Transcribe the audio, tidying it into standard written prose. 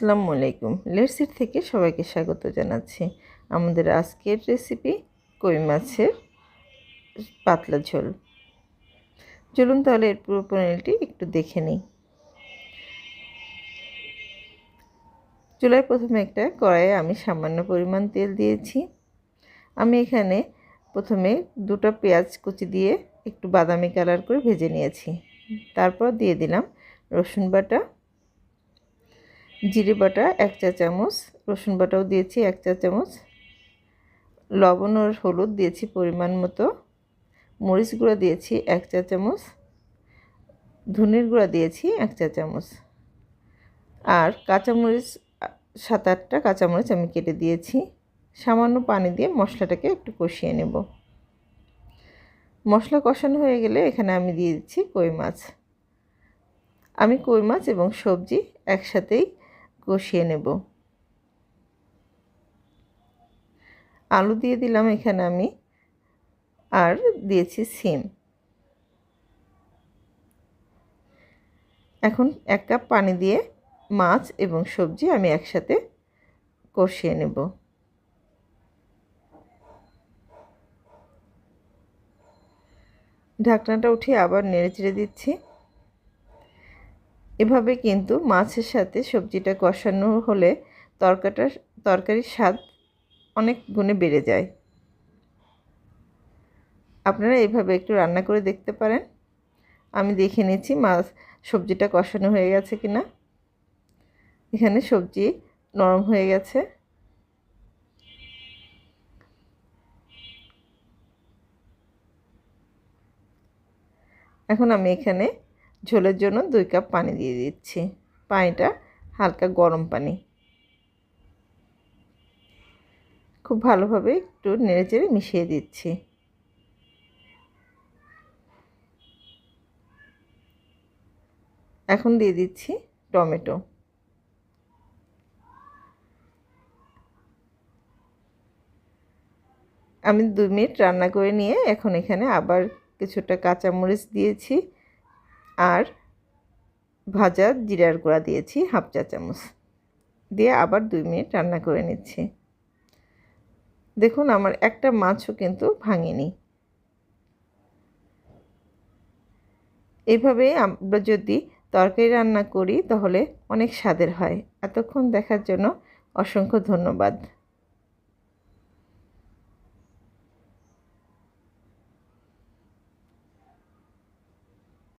আসসালামু আলাইকুম। Let's eat থেকে সবাইকে স্বাগত জানাচ্ছি। আমাদের আজকের রেসিপি কই মাছের পাতলা ঝোল। চলুন তাহলে এর পুরো প্রণালীটি একটু দেখে নিই। চুলায় প্রথমে একটা কড়াইয়ে আমি সামান্য পরিমাণ তেল দিয়েছি। আমি এখানে প্রথমে দুটো পেঁয়াজ কুচি দিয়ে একটু বাদামি কালার করে ভেজে নিয়েছি। তারপর দিয়ে দিলাম রসুন বাটা, জিরে বাটা 1 চা চামচ, রসুন বাটাও দিয়েছি 1 চা চামচ, লবণ আর হলুদ দিয়েছি পরিমাণ মতো, মরিচ গুঁড়া দিয়েছি 1 চা চামচ, ধনের গুঁড়া দিয়েছি 1 চা চামচ, আর কাঁচামরিচ 7-8টা কাঁচামরিচ আমি কেটে দিয়েছি। সামান্য পানি দিয়ে মশলাটাকে একটু কষিয়ে নেব। মশলা কষানো হয়ে গেলে এখানে আমি দিয়ে দিচ্ছি কই মাছ। আমি কই মাছ এবং সবজি একসাথেই কষিয়ে নেব। আলু দিয়ে দিলাম এখানে আমি, আর দিয়েছি সিম। এখন 1 কাপ পানি দিয়ে মাছ এবং সবজি আমি একসাথে কষিয়ে নেব। ঢাকনাটা উঠিয়ে আবার নেড়েচেড়ে দিচ্ছি। এভাবে কিন্তু মাছের সাথে সবজিটা কষানো হলে তরকারির স্বাদ অনেক গুণে বেড়ে যায়। আপনারা এইভাবে একটু রান্না করে দেখতে পারেন। আমি দেখে নিচ্ছি সবজিটা কষানো হয়ে গেছে কিনা। এখানে সবজি নরম হয়ে গেছে। এখন আমি এখানে ঝোলের জন্য 2 কাপ পানি দিয়ে দিচ্ছি। পানিটা হালকা গরম পানি। খুব ভালোভাবে একটু নেড়েচেড়ে মিশিয়ে দিচ্ছি। এখন দিয়ে দিচ্ছি টমেটো। আমি 2 মিনিট রান্না করে নিয়ে এখন এখানে আবার কিছুটা কাঁচামরিচ দিয়েছি, আর ভাজা জিরার গুঁড়া দিয়েছি 1/2 চা চামচ, দিয়ে আবার 2 মিনিট রান্না করে নিচ্ছি। দেখুন আমার একটা মাছও কিন্তু ভাঙেনি। এভাবেই আমরা যদি তরকারি রান্না করি তাহলে অনেক স্বাদের হয়। এতক্ষণ দেখার জন্য অসংখ্য ধন্যবাদ।